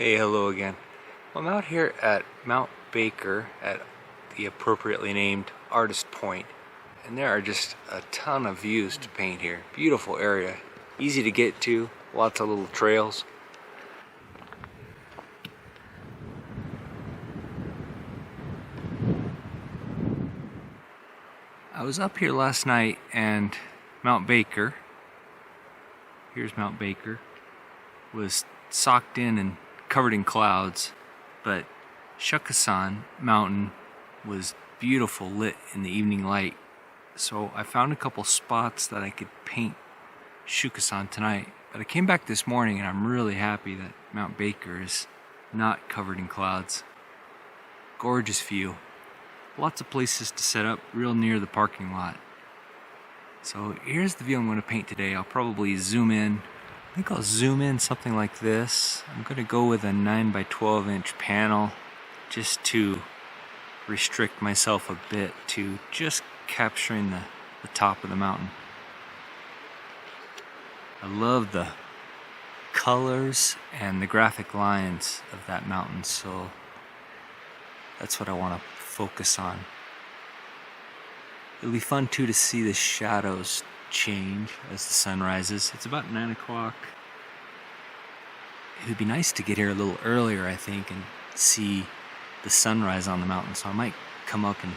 Hey, hello again. I'm out here at Mount Baker at the appropriately named Artist Point, and there are just a ton of views to paint here. Beautiful area, easy to get to, lots of little trails. I was up here last night and Mount Baker, here's Mount Baker, was socked in and covered in clouds, but Shuksan mountain was beautiful, lit in the evening light. So I found a couple spots that I could paint Shuksan tonight. But I came back this morning and I'm really happy that Mount Baker is not covered in clouds. Gorgeous view. Lots of places to set up real near the parking lot. So here's the view I'm going to paint today. I'll probably zoom in. I think I'll zoom in something like this. I'm going to go with a 9 by 12 inch panel just to restrict myself a bit to just capturing the top of the mountain. I love the colors and the graphic lines of that mountain, so that's what I want to focus on. It'll be fun too to see the shadows change as the sun rises. It's about 9 o'clock. It would be nice to get here a little earlier, I think, and see the sunrise on the mountain. So I might come up and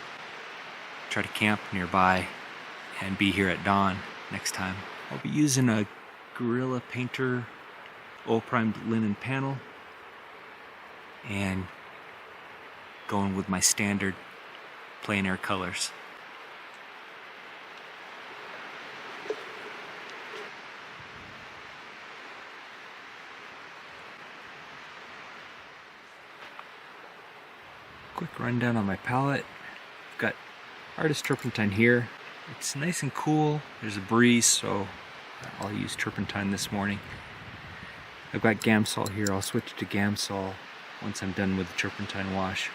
try to camp nearby and be here at dawn next time. I'll be using a Prolific Painter oil primed linen panel and going with my standard plein air colors. Quick rundown on my palette. I've got Artist Turpentine here. It's nice and cool. There's a breeze, so I'll use turpentine this morning. I've got Gamsol here. I'll switch to Gamsol once I'm done with the turpentine wash.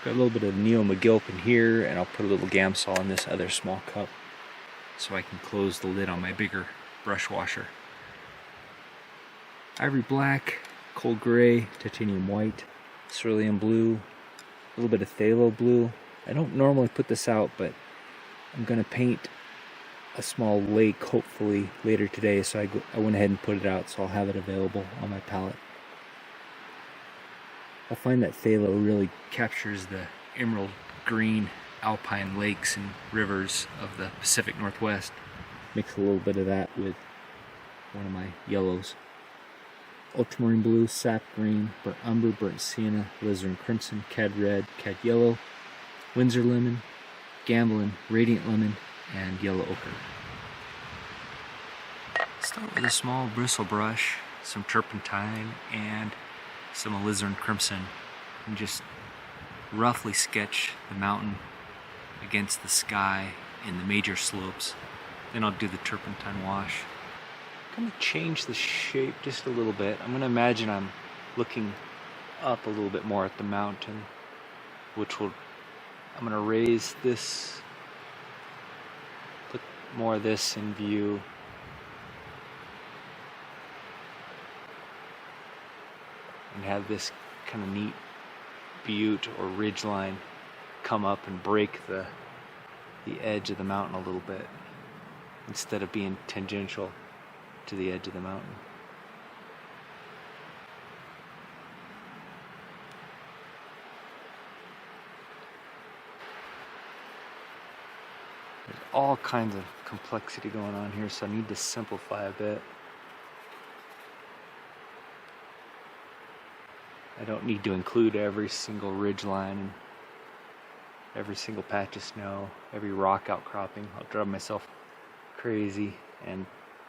Got a little bit of Neo McGilpin here, and I'll put a little Gamsol in this other small cup so I can close the lid on my bigger brush washer. Ivory black, cold gray, titanium white, cerulean blue, a little bit of phthalo blue. I don't normally put this out, but I'm going to paint a small lake hopefully later today, so I went ahead and put it out, so I'll have it available on my palette. I find that phthalo really captures the emerald green alpine lakes and rivers of the Pacific Northwest. Mix a little bit of that with one of my yellows. Ultramarine blue, sap green, burnt umber, burnt sienna, alizarin crimson, cad red, cad yellow, Windsor lemon, Gamblin, radiant lemon, and yellow ochre. Start with a small bristle brush, some turpentine, and some alizarin crimson, and just roughly sketch the mountain against the sky in the major slopes. Then I'll do the turpentine wash. I'm going to change the shape just a little bit. I'm going to imagine I'm looking up a little bit more at the mountain, I'm going to raise this, put more of this in view. And have this kind of neat butte or ridge line come up and break the edge of the mountain a little bit instead of being tangential to the edge of the mountain. There's all kinds of complexity going on here, so I need to simplify a bit. I don't need to include every single ridge line and every single patch of snow, every rock outcropping. I'll drive myself crazy and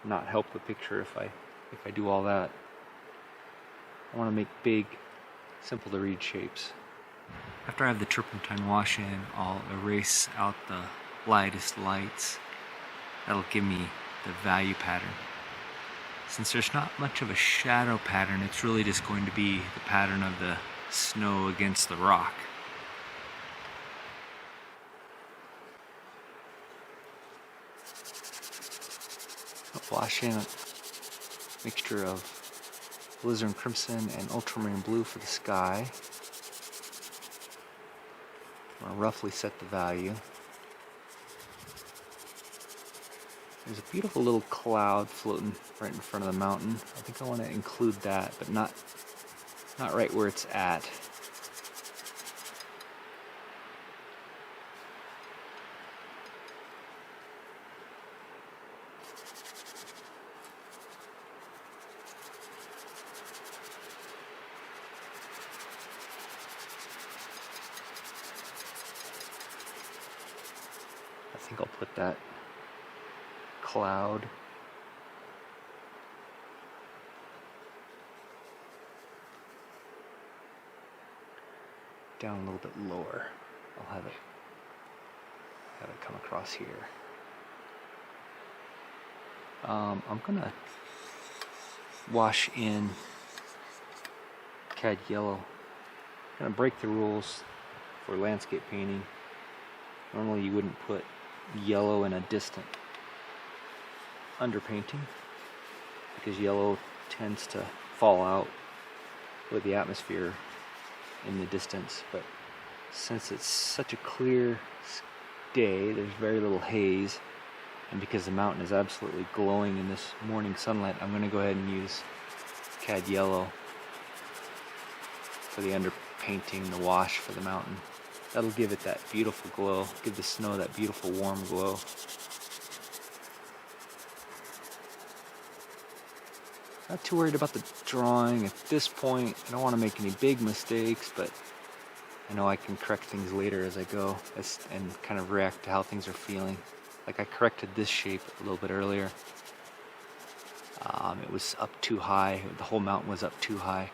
not help the picture if I do all that. I want to make big, simple to read shapes. After I have the turpentine wash in, I'll erase out the lightest lights. That'll give me the value pattern. Since there's not much of a shadow pattern, it's really just going to be the pattern of the snow against the rock. I'll wash in a mixture of alizarin crimson and ultramarine blue for the sky. I'm going to roughly set the value. There's a beautiful little cloud floating right in front of the mountain. I think I want to include that, but not right where it's at. I think I'll put that cloud down a little bit lower. I'll have it come across here. I'm gonna wash in cad yellow. I'm gonna break the rules for landscape painting. Normally you wouldn't put yellow in a distant underpainting because yellow tends to fall out with the atmosphere in the distance, but since it's such a clear day, there's very little haze, and because the mountain is absolutely glowing in this morning sunlight, I'm going to go ahead and use cad yellow for the underpainting, the wash for the mountain. That'll give it that beautiful glow, give the snow that beautiful warm glow. Not too worried about the drawing at this point. I don't want to make any big mistakes, but I know I can correct things later as I go and kind of react to how things are feeling. Like I corrected this shape a little bit earlier. It was up too high. The whole mountain was up too high.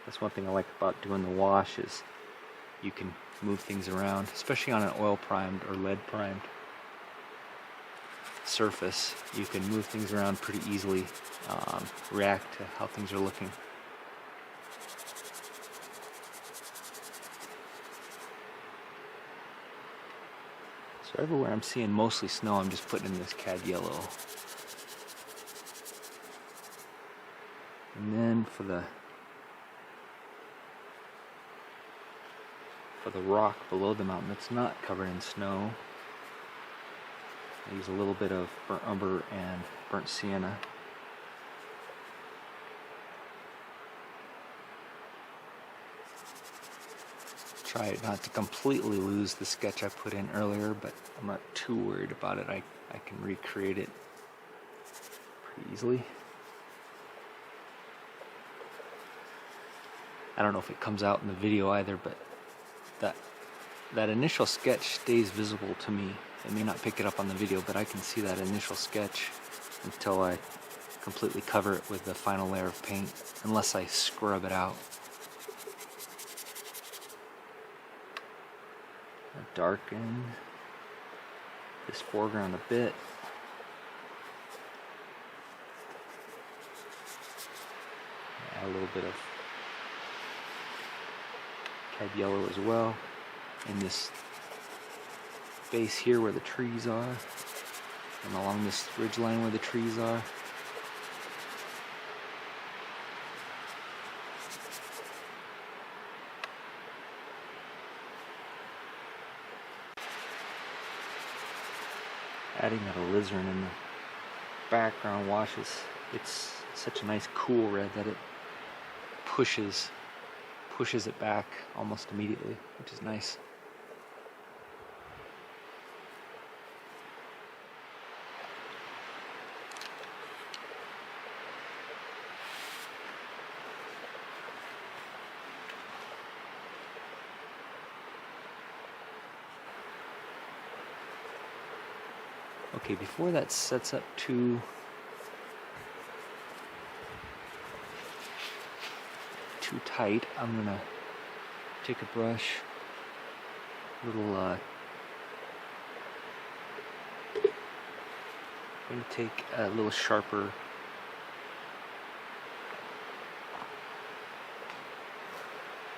That's one thing I like about doing the wash is you can move things around, especially on an oil primed or lead primed surface. You can move things around pretty easily, react to how things are looking. So everywhere I'm seeing mostly snow, I'm just putting in this cad yellow. And then for the rock below the mountain that's not covered in snow, I use a little bit of burnt umber and burnt sienna. Try not to completely lose the sketch I put in earlier, but I'm not too worried about it. I can recreate it pretty easily. I don't know if it comes out in the video either, but that initial sketch stays visible to me. It may not pick it up on the video, but I can see that initial sketch until I completely cover it with the final layer of paint, unless I scrub it out. I darken this foreground a bit. Add a little bit of cad yellow as well in this base here where the trees are, and along this ridge line where the trees are. Adding that alizarin in the background washes. It's such a nice cool red that it pushes it back almost immediately, which is nice. Okay, before that sets up too tight, I'm gonna take a brush, I'm gonna take a little sharper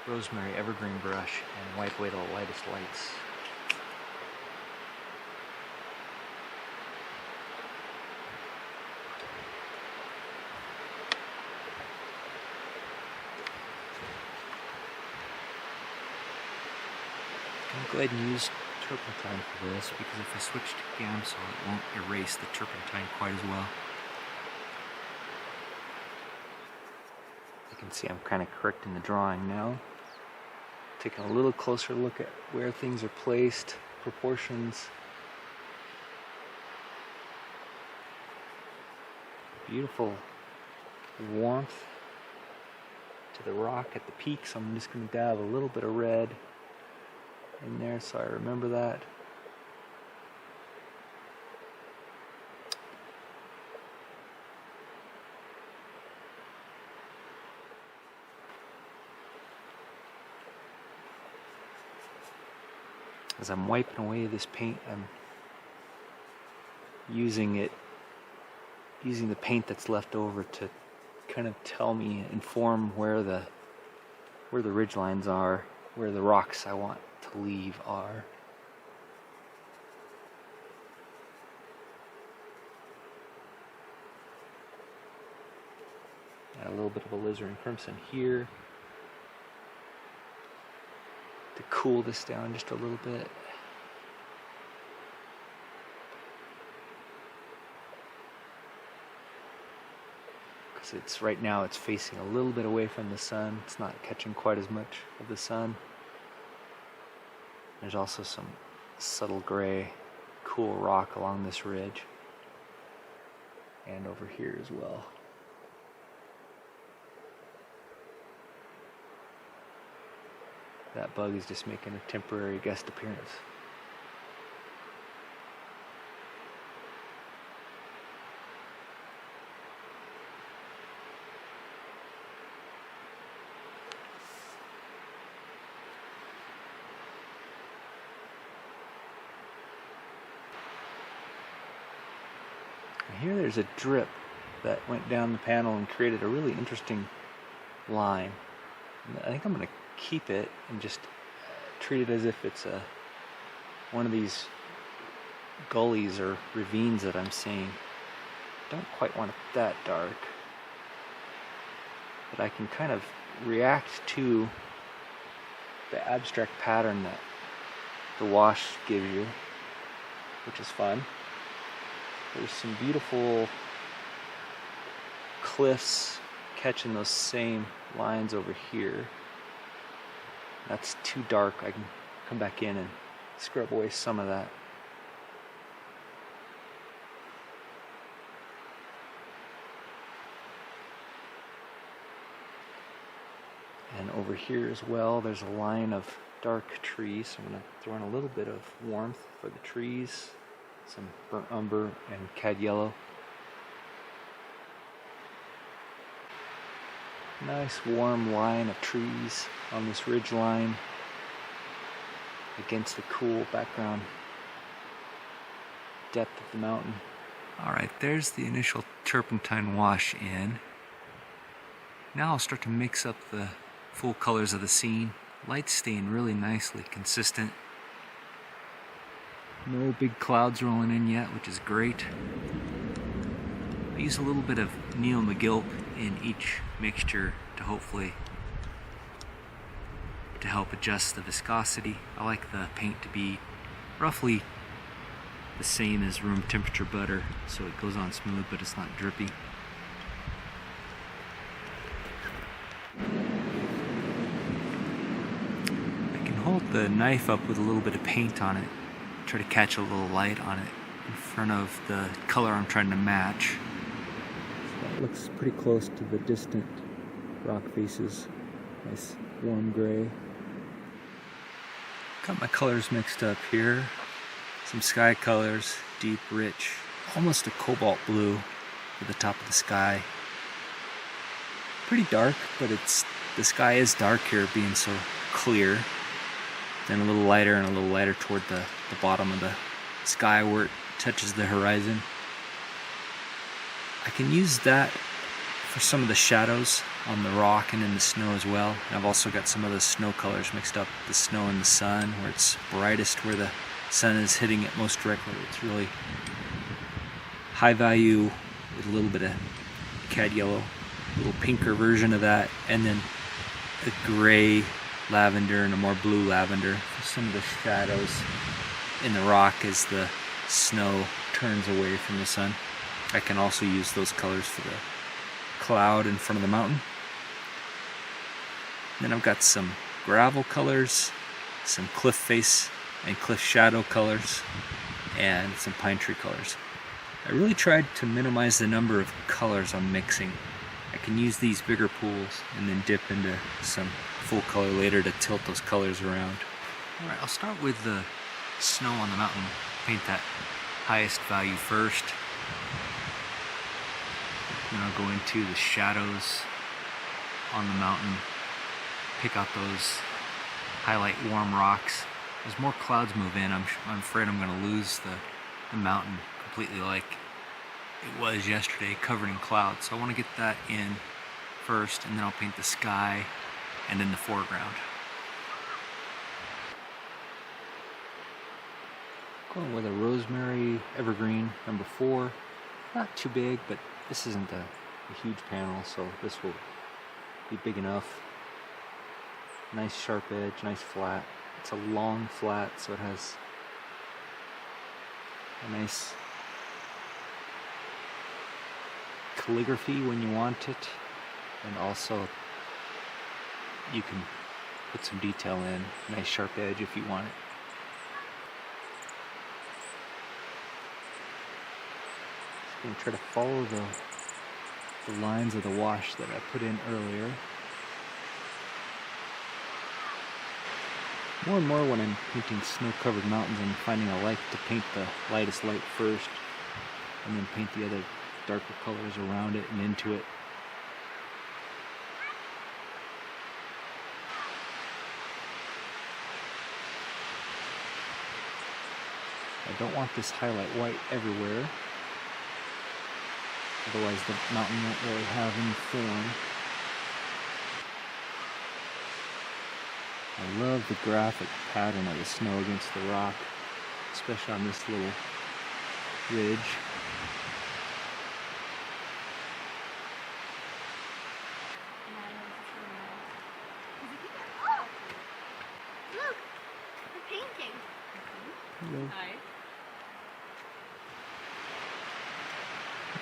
rosemary evergreen brush and wipe away the lightest lights. go ahead and use turpentine for this, because if I switch to Gamsol, it won't erase the turpentine quite as well. You can see I'm kind of correcting the drawing now. Taking a little closer look at where things are placed, proportions. Beautiful warmth to the rock at the peak, so I'm just going to dab a little bit of red in there so I remember that. As I'm wiping away this paint, I'm using the paint that's left over to kind of tell me, inform where the ridge lines are, where the rocks I want to leave are. Add a little bit of alizarin crimson here to cool this down just a little bit. It's right now it's facing a little bit away from the sun. It's not catching quite as much of the sun. There's also some subtle gray, cool rock along this ridge and over here as well. That bug is just making a temporary guest appearance. Here there's a drip that went down the panel and created a really interesting line. I think I'm going to keep it and just treat it as if it's one of these gullies or ravines that I'm seeing. Don't quite want it that dark, but I can kind of react to the abstract pattern that the wash gives you, which is fun. There's some beautiful cliffs catching those same lines over here. That's too dark. I can come back in and scrub away some of that. And over here as well, there's a line of dark trees. So I'm going to throw in a little bit of warmth for the trees. Some burnt umber and cad yellow. Nice warm line of trees on this ridge line against the cool background depth of the mountain. Alright, there's the initial turpentine wash in. Now I'll start to mix up the full colors of the scene. Light's staying really nicely consistent. No big clouds rolling in yet, which is great. I use a little bit of Neil McGilp in each mixture to hopefully help adjust the viscosity. I like the paint to be roughly the same as room temperature butter, so it goes on smooth but it's not drippy. I can hold the knife up with a little bit of paint on it, try to catch a little light on it in front of the color I'm trying to match. So that looks pretty close to the distant rock faces. Nice warm gray. Got my colors mixed up here. Some sky colors, deep, rich, almost a cobalt blue at the top of the sky. Pretty dark, but the sky is dark here being so clear. Then a little lighter and a little lighter toward the bottom of the sky where it touches the horizon. I can use that for some of the shadows on the rock and in the snow as well. And I've also got some of the snow colors mixed up, the snow and the sun, where it's brightest where the sun is hitting it most directly. It's really high value with a little bit of cad yellow, a little pinker version of that, and then a gray lavender and a more blue lavender, some of the shadows in the rock as the snow turns away from the sun. I can also use those colors for the cloud in front of the mountain. Then I've got some gravel colors, some cliff face and cliff shadow colors, and some pine tree colors. I really tried to minimize the number of colors I'm mixing. I can use these bigger pools and then dip into some full color later to tilt those colors around. Alright, I'll start with the snow on the mountain. Paint that highest value first. Then I'll go into the shadows on the mountain. Pick out those highlight warm rocks. As more clouds move in, I'm afraid I'm going to lose the mountain completely like it was yesterday, covered in clouds. So I want to get that in first, and then I'll paint the sky and in the foreground. Going with a rosemary evergreen number 4. Not too big, but this isn't a huge panel, so this will be big enough. Nice sharp edge, nice flat. It's a long flat, so it has a nice calligraphy when you want it, and also you can put some detail in. Nice sharp edge if you want it. Just going to try to follow the lines of the wash that I put in earlier. More and more when I'm painting snow-covered mountains, I'm finding I like to paint the lightest light first and then paint the other darker colors around it and into it. I don't want this highlight white everywhere, otherwise the mountain won't really have any form. I love the graphic pattern of the snow against the rock, especially on this little ridge. Look, the painting. Hello. Hi.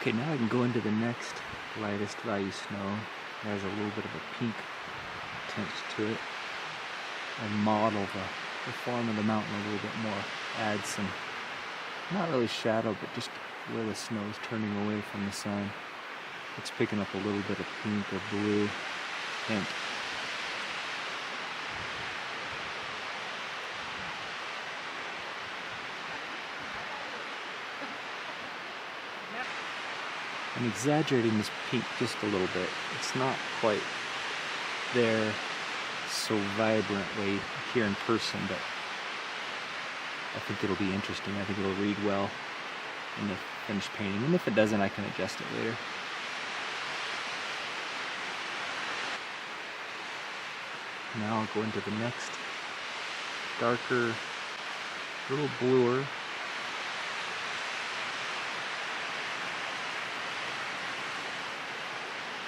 Okay, now I can go into the next lightest value snow. It has a little bit of a pink tint to it. And model the form of the mountain a little bit more. Add some, not really shadow, but just where the snow is turning away from the sun. It's picking up a little bit of pink or blue tint. I'm exaggerating this pink just a little bit. It's not quite there so vibrantly here in person, but I think it'll be interesting. I think it'll read well in the finished painting, and if it doesn't, I can adjust it later. Now I'll go into the next darker, little bluer.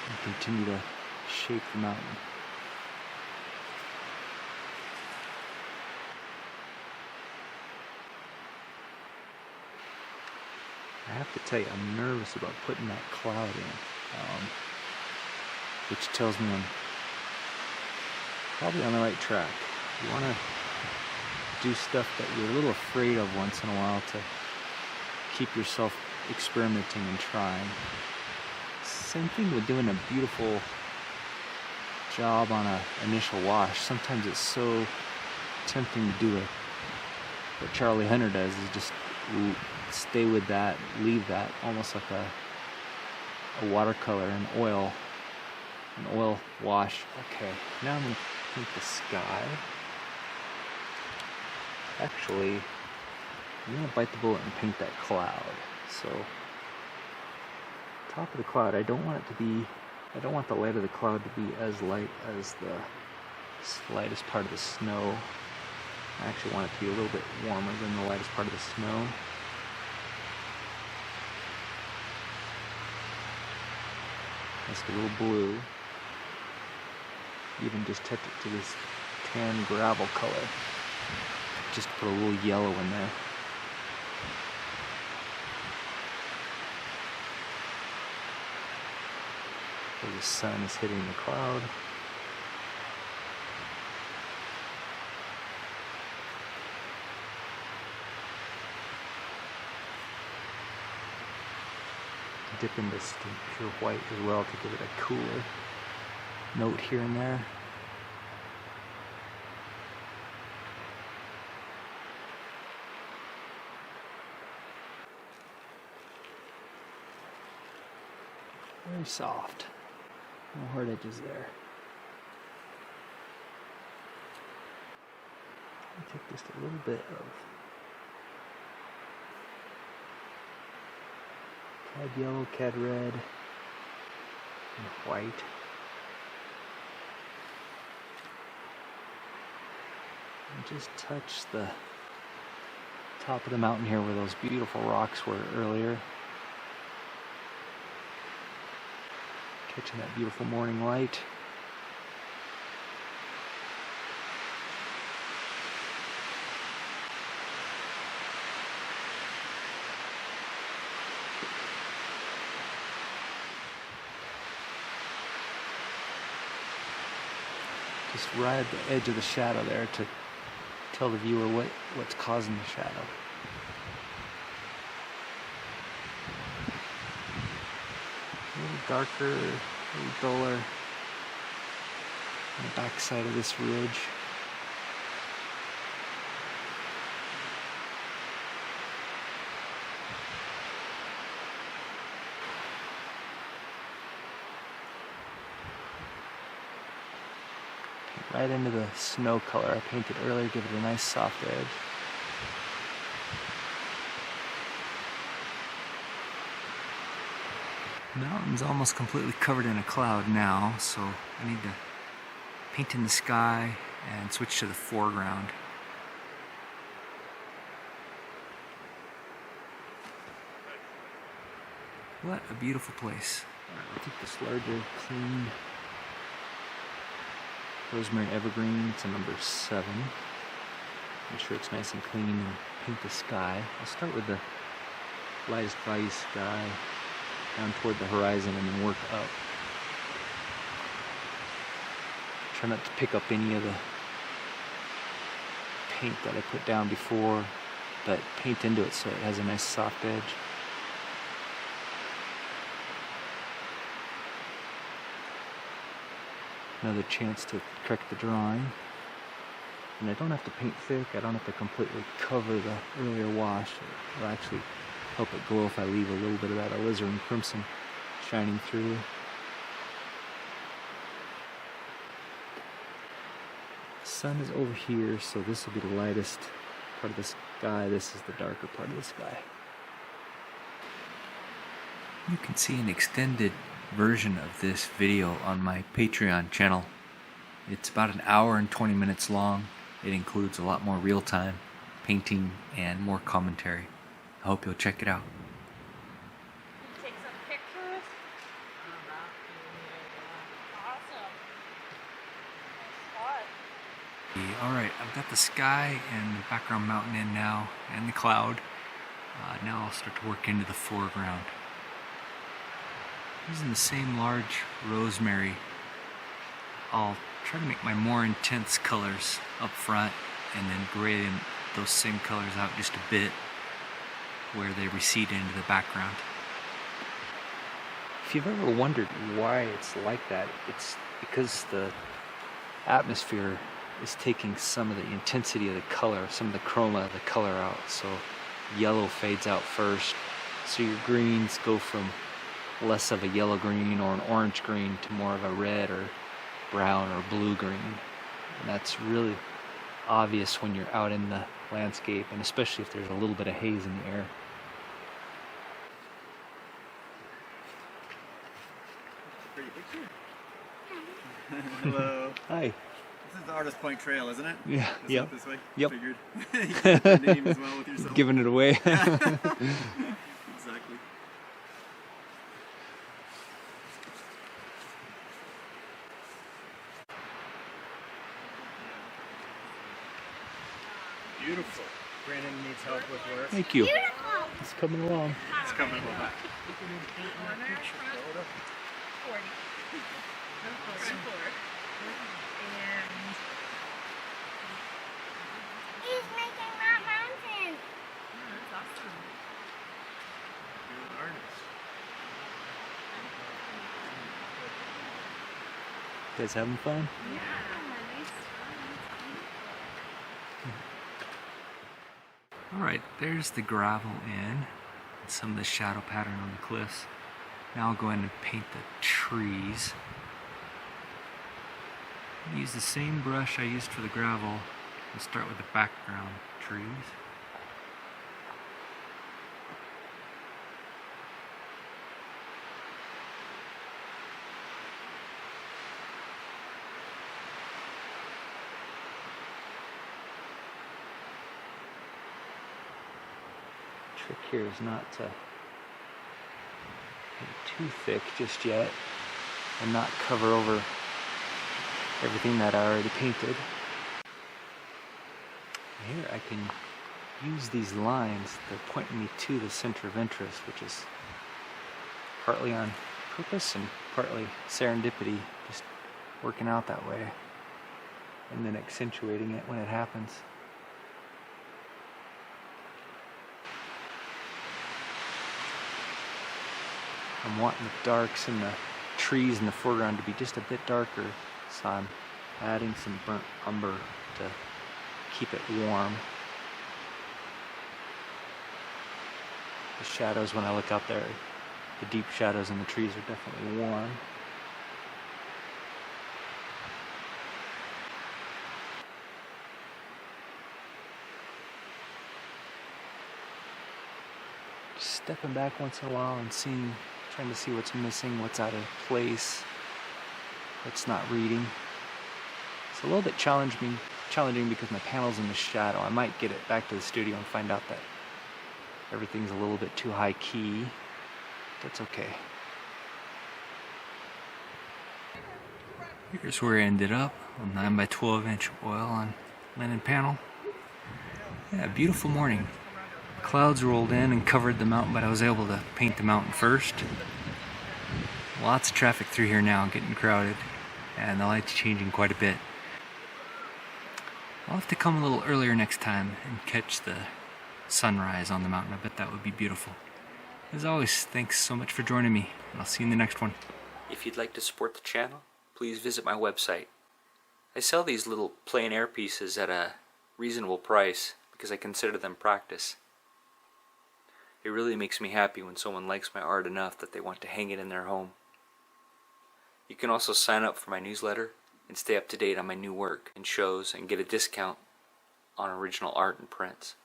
And continue to shape the mountain. I have to tell you, I'm nervous about putting that cloud in, which tells me I'm probably on the right track. You want to do stuff that you're a little afraid of once in a while to keep yourself experimenting and trying. Same thing with doing a beautiful job on an initial wash. Sometimes it's so tempting to do what Charlie Hunter does, is just stay with that, leave that, almost like a watercolor, an oil wash. Okay, now I'm going to paint the sky. Actually, I'm going to bite the bullet and paint that cloud. So, top of the cloud, I don't want the light of the cloud to be as light as the lightest part of the snow. I actually want it to be a little bit warmer than the lightest part of the snow. Just a little blue. Even just touch it to this tan gravel color. Just put a little yellow in there. Where the sun is hitting the cloud. Dip into some pure white as well to give it a cooler note here and there. Very soft. No hard edges there. I'll take just a little bit of cad yellow, cad red, and white. And just touch the top of the mountain here where those beautiful rocks were earlier. Catching that beautiful morning light. Just right at the edge of the shadow there to tell the viewer what's causing the shadow. A little darker, a little duller on the back side of this ridge. Right into the snow color I painted earlier, give it a nice soft edge. The mountain's almost completely covered in a cloud now, so I need to paint in the sky and switch to the foreground. What a beautiful place. I'll take this larger, clean rosemary evergreen. It's a number 7. Make sure it's nice and clean and paint the sky. I'll start with the lightest value sky down toward the horizon and then work up. Try not to pick up any of the paint that I put down before, but paint into it so it has a nice soft edge. Another chance to correct the drawing. And I don't have to paint thick, I don't have to completely cover the earlier wash. It'll actually help it glow if I leave a little bit of that alizarin crimson shining through. The sun is over here, so this will be the lightest part of the sky. This is the darker part of the sky. You can see an extended version of this video on my Patreon channel. It's about an hour and 20 minutes long. It includes a lot more real-time painting and more commentary. I hope you'll check it out. Take some pictures. Awesome. Alright, I've got the sky and the background mountain in now, and the cloud. Now I'll start to work into the foreground. Using the same large rosemary, I'll try to make my more intense colors up front and then grade those same colors out just a bit where they recede into the background. If you've ever wondered why it's like that, it's because the atmosphere is taking some of the intensity of the color, some of the chroma of the color out. So yellow fades out first, so your greens go from less of a yellow green or an orange green to more of a red or brown or blue green. And that's really obvious when you're out in the landscape, and especially if there's a little bit of haze in the air. Pretty picture. Hello. Hi. This is the Artist Point Trail, isn't it? Yeah. Just Yep. up this way? Yep. Figured. You can put your name as well with yourself. Giving it away. Exactly. Beautiful. Brandon needs help with work. Thank you. It's coming along. It's coming along. 40. And He's making that mountain. that's awesome. You're an artist. You guys having fun? Yeah. Alright, there's the gravel in, and some of the shadow pattern on the cliffs. Now I'll go in and paint the trees. Use the same brush I used for the gravel and start with the background trees. Trick here is not to paint too thick just yet and not cover over everything that I already painted. Here I can use these lines. They're pointing me to the center of interest, which is partly on purpose and partly serendipity, just working out that way and then accentuating it when it happens. I'm wanting the darks in the trees in the foreground to be just a bit darker, so I'm adding some burnt umber to keep it warm. The shadows, when I look out there, the deep shadows in the trees are definitely warm. Just stepping back once in a while and trying to see what's missing, what's out of place, what's not reading. It's a little bit challenging because my panel's in the shadow. I might get it back to the studio and find out that everything's a little bit too high key. That's okay. Here's where I ended up on 9x12 inch oil on linen panel. Yeah, beautiful morning. Clouds rolled in and covered the mountain, but I was able to paint the mountain first. Lots of traffic through here now, getting crowded, and the light's changing quite a bit. I'll have to come a little earlier next time and catch the sunrise on the mountain. I bet that would be beautiful. As always, thanks so much for joining me, and I'll see you in the next one. If you'd like to support the channel, please visit my website. I sell these little plein air pieces at a reasonable price because I consider them practice. It really makes me happy when someone likes my art enough that they want to hang it in their home. You can also sign up for my newsletter and stay up to date on my new work and shows and get a discount on original art and prints.